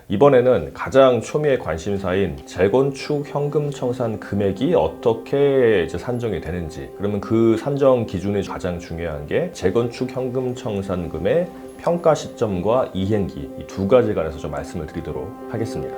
이번에는 가장 초미의 관심사인 재건축 현금 청산 금액이 어떻게 이제 산정이 되는지, 그러면 그 산정 기준이 가장 중요한 게 재건축 현금 청산금의 평가 시점과 이행기, 이 두 가지에 관해서 좀 말씀을 드리도록 하겠습니다.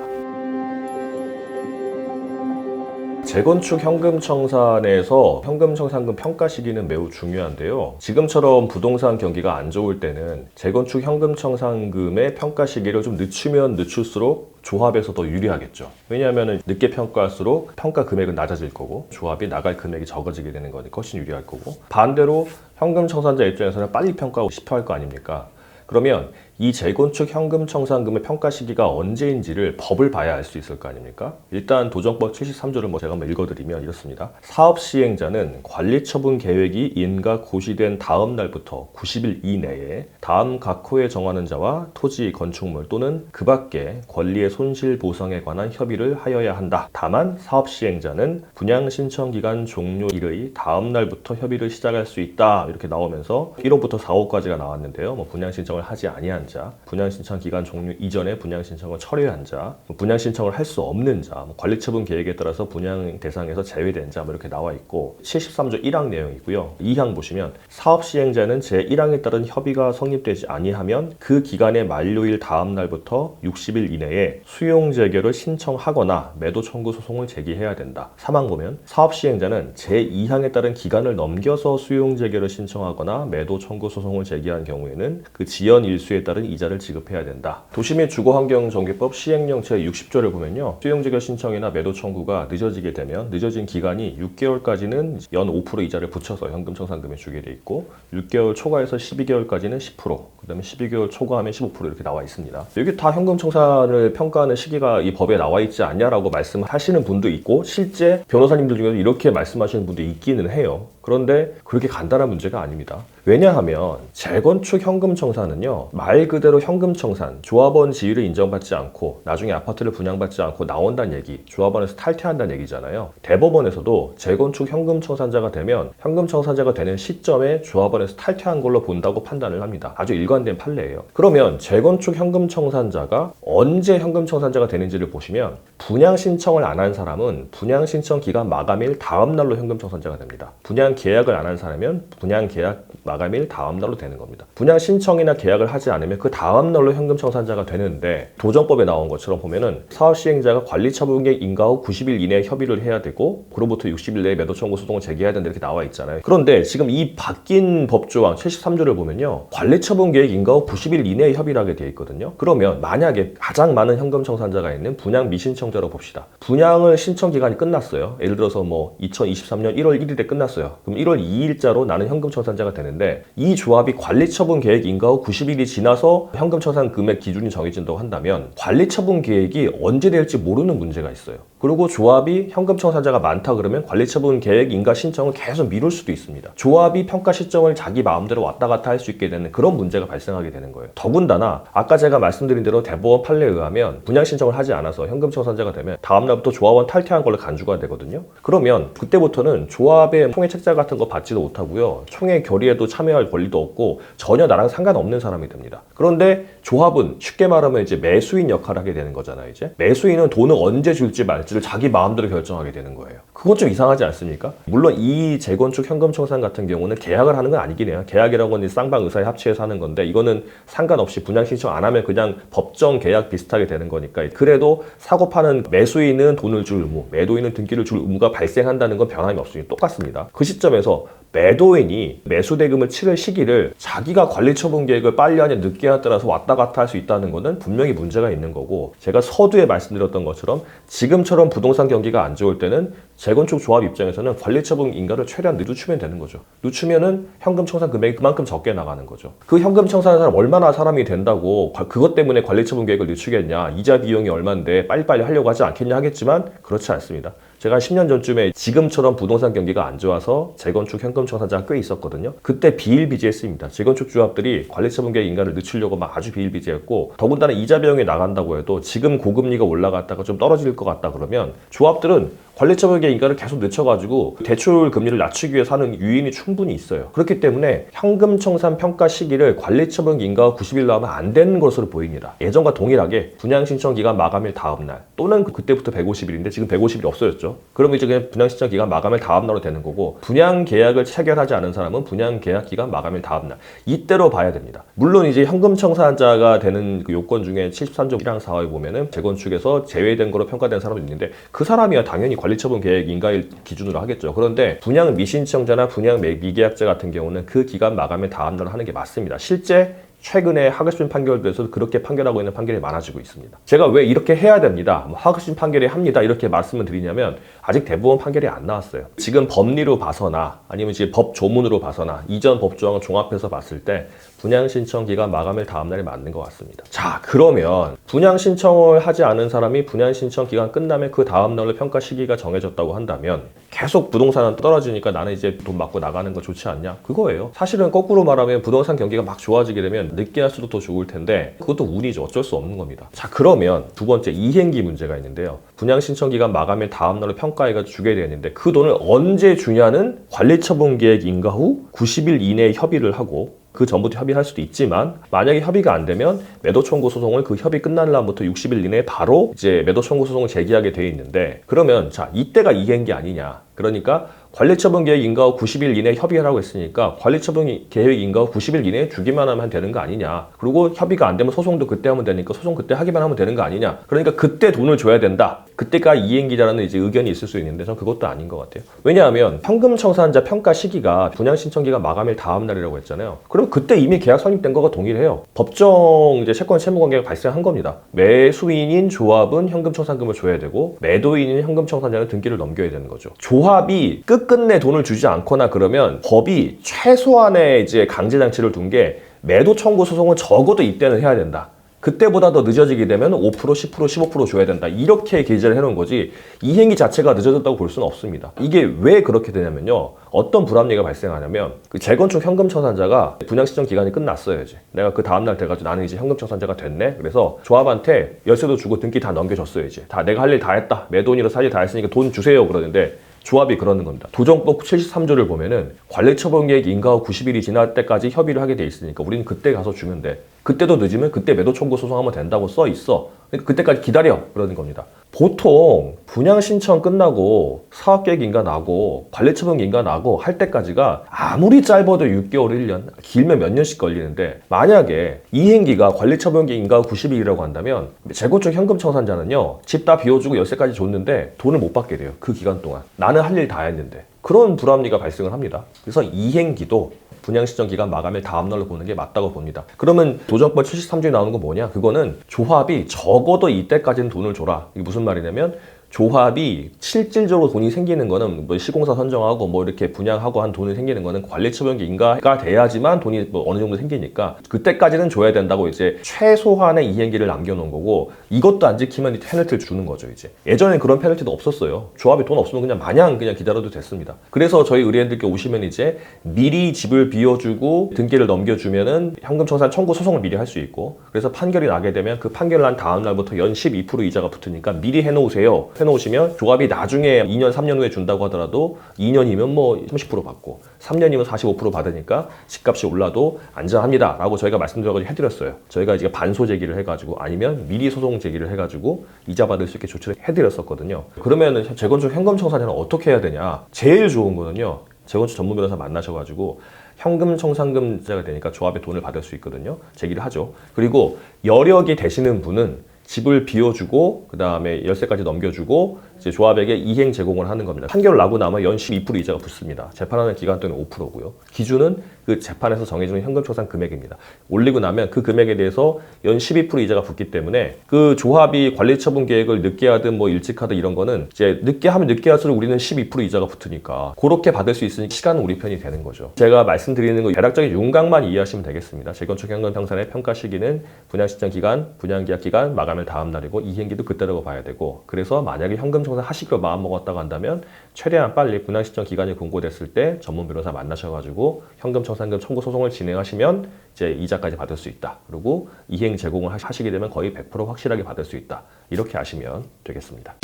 재건축 현금 청산에서 현금 청산금 평가 시기는 매우 중요한데요. 지금처럼 부동산 경기가 안 좋을 때는 재건축 현금 청산금의 평가 시기를 좀 늦추면 늦출수록 조합에서 더 유리하겠죠. 왜냐하면 늦게 평가할수록 평가 금액은 낮아질 거고 조합이 나갈 금액이 적어지게 되는 거니까 훨씬 유리할 거고, 반대로 현금 청산자 입장에서는 빨리 평가하고 싶어 할 거 아닙니까? 그러면 이 재건축 현금 청산금의 평가 시기가 언제인지를 법을 봐야 알 수 있을 거 아닙니까? 일단 도정법 73조를 제가 한번 읽어드리면 이렇습니다. 사업 시행자는 관리처분 계획이 인가 고시된 다음 날부터 90일 이내에 다음 각 호에 정하는 자와 토지, 건축물 또는 그 밖의 권리의 손실 보상에 관한 협의를 하여야 한다. 다만 사업 시행자는 분양 신청 기간 종료일의 다음 날부터 협의를 시작할 수 있다. 이렇게 나오면서 1호부터 4호까지가 나왔는데요. 분양 신청을 하지 아니한 자, 분양 신청 기간 종료 이전에 분양 신청을 철회한 자, 분양 신청을 할 수 없는 자, 관리처분 계획에 따라서 분양 대상에서 제외된 자, 이렇게 나와 있고, 73조 1항 내용이고요. 2항 보시면 사업 시행자는 제1항에 따른 협의가 성립되지 아니하면 그 기간의 만료일 다음 날부터 60일 이내에 수용 재개를 신청하거나 매도 청구 소송을 제기해야 된다. 3항 보면 사업 시행자는 제2항에 따른 기간을 넘겨서 수용 재개를 신청하거나 매도 청구 소송을 제기한 경우에는 그 지연 일수에 따른 이자를 지급해야 된다. 도시및 주거환경정비법 시행령 제60조를 보면요, 수용재개 신청이나 매도 청구가 늦어지게 되면 늦어진 기간이 6개월까지는 연 5% 이자를 붙여서 현금 청산금에 주게 돼 있고, 6개월 초과해서 12개월까지는 10%, 그 다음에 12개월 초과하면 15% 이렇게 나와 있습니다. 여기 다 현금 청산을 평가하는 시기가 이 법에 나와 있지 않냐라고 말씀하시는 분도 있고, 실제 변호사님들 중에도 이렇게 말씀하시는 분도 있기는 해요. 그런데 그렇게 간단한 문제가 아닙니다. 왜냐하면 재건축 현금 청산은요, 말 그대로 현금 청산, 조합원 지위를 인정받지 않고 나중에 아파트를 분양받지 않고 나온다는 얘기, 조합원에서 탈퇴한다는 얘기잖아요. 대법원에서도 재건축 현금 청산자가 되면 현금 청산자가 되는 시점에 조합원에서 탈퇴한 걸로 본다고 판단을 합니다. 아주 일관된 판례예요. 그러면 재건축 현금 청산자가 언제 현금 청산자가 되는지를 보시면, 분양 신청을 안 한 사람은 분양 신청 기간 마감일 다음 날로 현금 청산자가 됩니다. 분양 계약을 안 한 사람이면 분양 계약 마감일 다음 날로 되는 겁니다. 분양 신청이나 계약을 하지 않으면 그 다음 날로 현금 청산자가 되는데, 도정법에 나온 것처럼 보면은 사업 시행자가 관리 처분계획 인가 후 90일 이내에 협의를 해야 되고, 그로부터 60일 내에 매도 청구 소송을 제기해야 된다 이렇게 나와 있잖아요. 그런데 지금 이 바뀐 법조항 73조를 보면요, 관리 처분 계획 인가 후 90일 이내에 협의를 하게 되어 있거든요. 그러면 만약에 가장 많은 현금 청산자가 있는 분양 미신청자로 봅시다. 분양을 신청 기간이 끝났어요. 예를 들어서 2023년 1월 1일에 끝났어요. 그럼 1월 2일자로 나는 현금 청산자가 되는데, 이 조합이 관리처분 계획 인가 후 90일이 지나서 현금 청산 금액 기준이 정해진다고 한다면 관리처분 계획이 언제 될지 모르는 문제가 있어요. 그리고 조합이 현금 청산자가 많다 그러면 관리처분 계획 인가 신청을 계속 미룰 수도 있습니다. 조합이 평가 시점을 자기 마음대로 왔다 갔다 할 수 있게 되는 그런 문제가 발생하게 되는 거예요. 더군다나 아까 제가 말씀드린 대로 대법원 판례에 의하면 분양 신청을 하지 않아서 현금 청산자가 되면 다음 날부터 조합원 탈퇴한 걸로 간주가 되거든요. 그러면 그때부터는 조합의 총회 책자 같은 거 받지도 못하고요, 총회 결의에도 참여할 권리도 없고 전혀 나랑 상관없는 사람이 됩니다. 그런데 조합은 쉽게 말하면 이제 매수인 역할을 하게 되는 거잖아요. 이제 매수인은 돈을 언제 줄지 말지를 자기 마음대로 결정하게 되는 거예요. 그건 좀 이상하지 않습니까? 물론 이 재건축 현금 청산 같은 경우는 계약을 하는 건 아니긴 해요. 계약이라고 하는 쌍방 의사에 합치해서 하는 건데, 이거는 상관없이 분양 신청 안 하면 그냥 법정 계약 비슷하게 되는 거니까, 그래도 사고 파는 매수인은 돈을 줄 의무, 매도인은 등기를 줄 의무가 발생한다는 건 변함이 없으니 똑같습니다. 그 시점에서 매도인이 매수대금을 치를 시기를 자기가 관리처분 계획을 빨리 하냐 늦게 하냐에 따라서 왔다 갔다 할 수 있다는 것은 분명히 문제가 있는 거고, 제가 서두에 말씀드렸던 것처럼 지금처럼 부동산 경기가 안 좋을 때는 재건축 조합 입장에서는 관리처분 인가를 최대한 늦추면 되는 거죠. 늦추면은 현금 청산 금액이 그만큼 적게 나가는 거죠. 그 현금 청산하는 사람 얼마나 사람이 된다고 그것 때문에 관리처분 계획을 늦추겠냐, 이자 비용이 얼만데 빨리빨리 하려고 하지 않겠냐 하겠지만, 그렇지 않습니다. 제가 10년 전쯤에 지금처럼 부동산 경기가 안 좋아서 재건축 현금 청산자가 꽤 있었거든요. 그때 비일비재했습니다. 재건축 조합들이 관리처분계획 인가를 늦추려고 막 아주 비일비재했고, 더군다나 이자 비용이 나간다고 해도 지금 고금리가 올라갔다가 좀 떨어질 것 같다 그러면 조합들은 관리처분기의 인가를 계속 늦춰가지고 대출 금리를 낮추기 위해서 하는 유인이 충분히 있어요. 그렇기 때문에 현금청산 평가 시기를 관리처분기 인가가 90일로 하면 안 되는 것으로 보입니다. 예전과 동일하게 분양신청 기간 마감일 다음날 또는 그때부터 150일인데 지금 150일이 없어졌죠. 그러면 이제 그냥 분양신청 기간 마감일 다음날로 되는 거고, 분양계약을 체결하지 않은 사람은 분양계약 기간 마감일 다음날, 이때로 봐야 됩니다. 물론 이제 현금청산자가 되는 그 요건 중에 73조 1항 4호에 보면은 재건축에서 제외된 거로 평가된 사람이 있는데 그 사람이야 당연히 관리처분 계획 인가일 기준으로 하겠죠. 그런데 분양 미신청자나 분양 미계약자 같은 경우는 그 기간 마감일 다음날 하는 게 맞습니다. 실제 최근에 하급심 판결에서 그렇게 판결하고 있는 판결이 많아지고 있습니다. 제가 왜 이렇게 해야 됩니다, 하급심 판결이 합니다 이렇게 말씀을 드리냐면, 아직 대법원 판결이 안 나왔어요. 지금 법리로 봐서나 아니면 이제 법 조문으로 봐서나 이전 법조항을 종합해서 봤을 때 분양신청 기간 마감일 다음날이 맞는 것 같습니다. 자, 그러면 분양신청을 하지 않은 사람이 분양신청 기간 끝나면 그 다음날로 평가 시기가 정해졌다고 한다면 계속 부동산은 떨어지니까 나는 이제 돈 맞고 나가는 거 좋지 않냐? 그거예요. 사실은 거꾸로 말하면 부동산 경기가 막 좋아지게 되면 늦게 할수록 더 좋을 텐데 그것도 운이죠. 어쩔 수 없는 겁니다. 자, 그러면 두 번째 이행기 문제가 있는데요. 분양신청 기간 마감일 다음날로 평가해가지고 주게 되는데 그 돈을 언제 주냐는 관리처분계획 인가 후 90일 이내에 협의를 하고, 그 전부터 협의할 수도 있지만 만약에 협의가 안 되면 매도 청구 소송을 그 협의 끝난 날부터 60일 이내에 바로 이제 매도 청구 소송을 제기하게 돼 있는데, 그러면 자, 이때가 이행기 아니냐? 그러니까 관리처분 계획 인가 후 90일 이내에 협의하라고 했으니까 관리처분 계획 인가 후 90일 이내에 주기만 하면 되는 거 아니냐? 그리고 협의가 안 되면 소송도 그때 하면 되니까 소송 그때 하기만 하면 되는 거 아니냐? 그러니까 그때 돈을 줘야 된다. 그때가 이행기라는 이제 의견이 있을 수 있는데 저는 그것도 아닌 것 같아요. 왜냐하면 현금청산자 평가 시기가 분양신청기가 마감일 다음 날이라고 했잖아요. 그럼 그때 이미 계약 성립된 거가 동일해요. 법정 이제 채권 채무 관계가 발생한 겁니다. 매수인인 조합은 현금청산금을 줘야 되고 매도인인 현금청산자는 등기를 넘겨야 되는 거죠. 조합이 끝끝내 돈을 주지 않거나 그러면 법이 최소한의 이제 강제장치를 둔 게 매도 청구 소송은 적어도 이때는 해야 된다. 그때보다 더 늦어지게 되면 5%, 10%, 15% 줘야 된다. 이렇게 기재를 해놓은 거지 이행기 자체가 늦어졌다고 볼 수는 없습니다. 이게 왜 그렇게 되냐면요. 어떤 불합리가 발생하냐면 그 재건축 현금청산자가 분양신청 기간이 끝났어요. 이제 내가 그 다음날 돼가지고 나는 이제 현금청산자가 됐네. 그래서 조합한테 열쇠도 주고 등기 다 넘겨줬어요. 이제 다 내가 할 일 다 했다. 매도인으로 살 일 다 했으니까 돈 주세요. 그러는데 조합이 그러는 겁니다. 도정법 73조를 보면은 관리처분계획 인가 후 90일이 지날 때까지 협의를 하게 돼 있으니까 우리는 그때 가서 주면 돼. 그때도 늦으면 그때 매도 청구 소송하면 된다고 써 있어. 그러니까 그때까지 기다려. 그러는 겁니다. 보통 분양 신청 끝나고 사업계획 인가 나고 관리처분 인가 나고 할 때까지가 아무리 짧아도 6개월, 1년, 길면 몇 년씩 걸리는데, 만약에 이행기가 관리처분 인가 후 90일이라고 한다면 재건축 현금청산자는요, 집 다 비워주고 열쇠까지 줬는데 돈을 못 받게 돼요. 그 기간 동안 나는 할 일 다 했는데. 그런 불합리가 발생을 합니다. 그래서 이행기도 분양신청 기간 마감일 다음날로 보는 게 맞다고 봅니다. 그러면 도정법 73조에 나오는 건 뭐냐? 그거는 조합이 적어도 이때까지는 돈을 줘라. 이게 무슨 말이냐면 조합이 실질적으로 돈이 생기는 거는 뭐 시공사 선정하고 뭐 이렇게 분양하고 한 돈이 생기는 거는 관리처분 인가가 돼야지만 돈이 뭐 어느 정도 생기니까 그때까지는 줘야 된다고 이제 최소한의 이행기를 남겨놓은 거고, 이것도 안 지키면 페널티를 주는 거죠. 이제 예전엔 그런 페널티도 없었어요. 조합이 돈 없으면 그냥 마냥 그냥 기다려도 됐습니다. 그래서 저희 의뢰인들께 오시면 이제 미리 집을 비워주고 등기를 넘겨주면은 현금청산 청구 소송을 미리 할 수 있고, 그래서 판결이 나게 되면 그 판결 난 다음 날부터 연 12% 이자가 붙으니까 미리 해놓으세요. 해놓으시면 조합이 나중에 2년, 3년 후에 준다고 하더라도 2년이면 뭐 30% 받고 3년이면 45% 받으니까 집값이 올라도 안전합니다 라고 저희가 말씀드려가지고 해드렸어요. 저희가 이제 반소 제기를 해가지고 아니면 미리 소송 제기를 해가지고 이자 받을 수 있게 조치를 해드렸었거든요. 그러면 재건축 현금청산자는 어떻게 해야 되냐? 제일 좋은 거는요, 재건축 전문 변호사 만나셔가지고 현금청산금자가 되니까 조합에 돈을 받을 수 있거든요. 제기를 하죠. 그리고 여력이 되시는 분은 집을 비워주고 그 다음에 열쇠까지 넘겨주고 이제 조합에게 이행 제공을 하는 겁니다. 판결 나고 나면 연 12% 이자가 붙습니다. 재판하는 기간 동안 5%고요. 기준은 그 재판에서 정해주는 현금청산 금액입니다. 올리고 나면 그 금액에 대해서 연 12% 이자가 붙기 때문에 그 조합이 관리처분 계획을 늦게 하든 뭐 일찍 하든 이런 거는 이제 늦게 하면 늦게 할수록 우리는 12% 이자가 붙으니까 그렇게 받을 수 있으니 시간은 우리 편이 되는 거죠. 제가 말씀드리는 거 대략적인 윤곽만 이해하시면 되겠습니다. 재건축 현금청산의 평가 시기는 분양신청 기간, 분양계약 기간, 마감일 다음 날이고 이행기도 그때라고 봐야 되고, 그래서 만약에 현금청산 하시기로 마음먹었다고 한다면 최대한 빨리 분양신청 기간이 공고됐을 때 전문 변호사 만나셔가지고 현금청산금 청구 소송을 진행하시면 이제 이자까지 받을 수 있다. 그리고 이행 제공을 하시게 되면 거의 100% 확실하게 받을 수 있다. 이렇게 아시면 되겠습니다.